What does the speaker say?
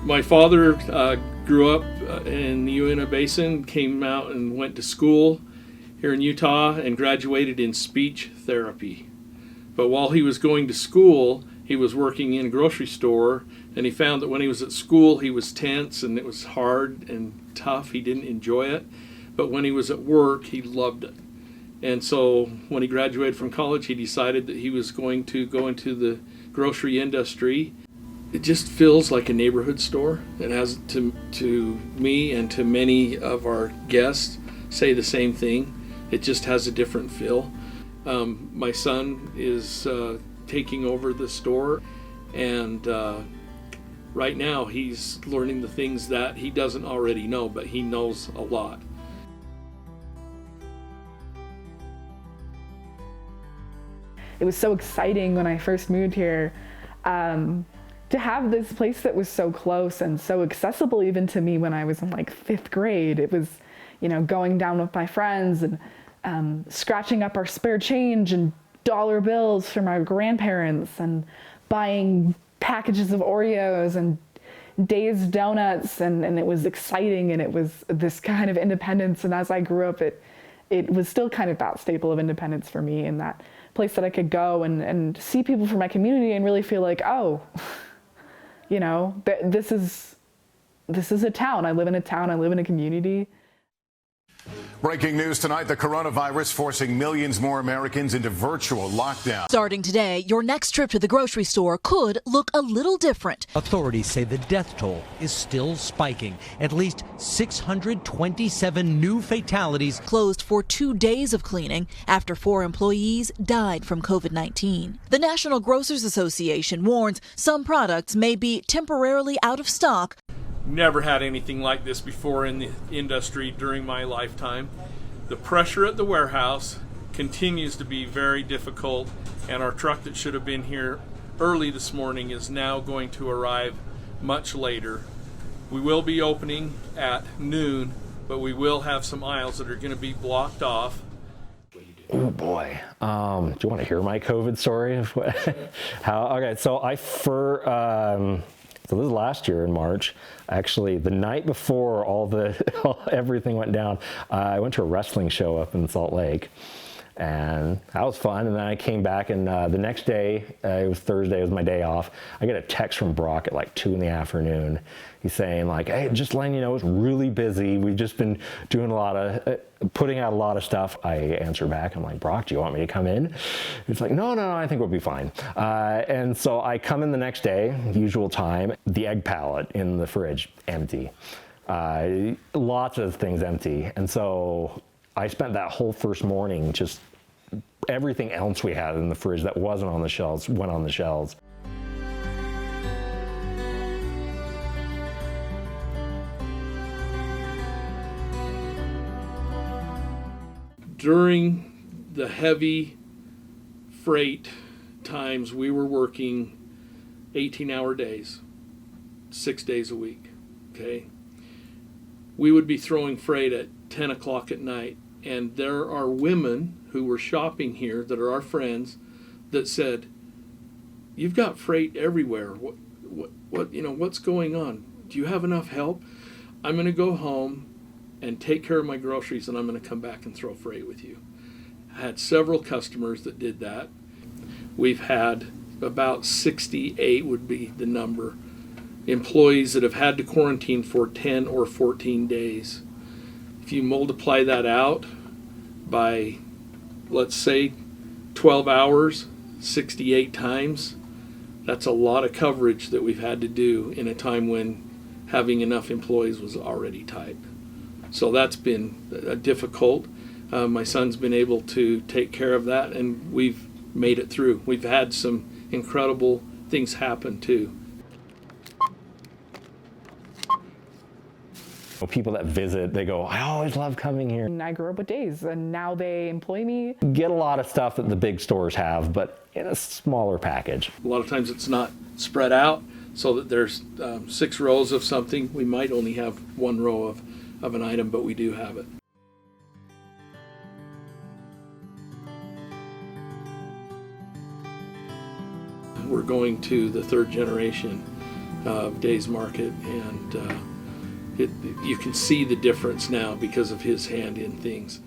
My father grew up in the Uinta Basin, came out and went to school here in Utah and graduated in speech therapy. But while he was going to school, he was working in a grocery store, and he found that when he was at school, he was tense and it was hard and tough. He didn't enjoy it. But when he was at work, he loved it. And so when he graduated from college, he decided that he was going to go into the grocery industry. It just feels like a neighborhood store. It has, to me and to many of our guests, say the same thing. It just has a different feel. My son is taking over the store, and right now he's learning the things that he doesn't already know, but he knows a lot. It was so exciting when I first moved here to have this place that was so close and so accessible even to me when I was in like 5th grade. It was, going down with my friends and scratching up our spare change and dollar bills from our grandparents and buying packages of Oreos and Dave's donuts, and it was exciting, and it was this kind of independence. And as I grew up, it was still kind of that staple of independence for me, and that place that I could go and see people from my community and really feel like, oh, this is a town. I live in a town. I live in a community. Breaking news tonight, the coronavirus forcing millions more Americans into virtual lockdown. Starting today, your next trip to the grocery store could look a little different. Authorities say the death toll is still spiking. At least 627 new fatalities. Closed for 2 days of cleaning after 4 employees died from COVID-19. The National Grocers Association warns some products may be temporarily out of stock. Never had anything like this before in the industry during my lifetime. The pressure at the warehouse continues to be very difficult, and our truck that should have been here early this morning is now going to arrive much later. We will be opening at noon, but we will have some aisles that are going to be blocked off. Oh boy. Do you want to hear my COVID story? Okay, so so this is last year in March. Actually, the night before everything went down, I went to a wrestling show up in Salt Lake, and that was fun. And then I came back, and the next day, it was Thursday, it was my day off. I get a text from Brock at like 2 in the afternoon. He's saying like, hey, just letting you know, it's really busy. We've just been doing putting out a lot of stuff. I answer back, I'm like, Brock, do you want me to come in? He's like, no, I think we'll be fine. And so I come in the next day, usual time, the egg pallet in the fridge, empty. Lots of things empty. And so I spent that whole first morning just everything else we had in the fridge that wasn't on the shelves went on the shelves. During the heavy freight times, we were working 18-hour days, 6 days a week, okay? We would be throwing freight at 10 o'clock at night, and there are women who were shopping here that are our friends that said, you've got freight everywhere. What's going on? Do you have enough help? I'm going to go home and take care of my groceries, and I'm going to come back and throw freight with you. I had several customers that did that. We've had about 68 would be the number, employees that have had to quarantine for 10 or 14 days. If you multiply that out by, let's say, 12 hours, 68 times, that's a lot of coverage that we've had to do in a time when having enough employees was already tight. So that's been difficult. My son's been able to take care of that, and we've made it through. We've had some incredible things happen too. People that visit, they go, I always love coming here. And I grew up with Days, and now they employ me. Get a lot of stuff that the big stores have, but in a smaller package. A lot of times it's not spread out so that there's 6 rows of something. We might only have 1 row of an item, but we do have it. We're going to the 3rd generation Days Market, and you can see the difference now because of his hand in things.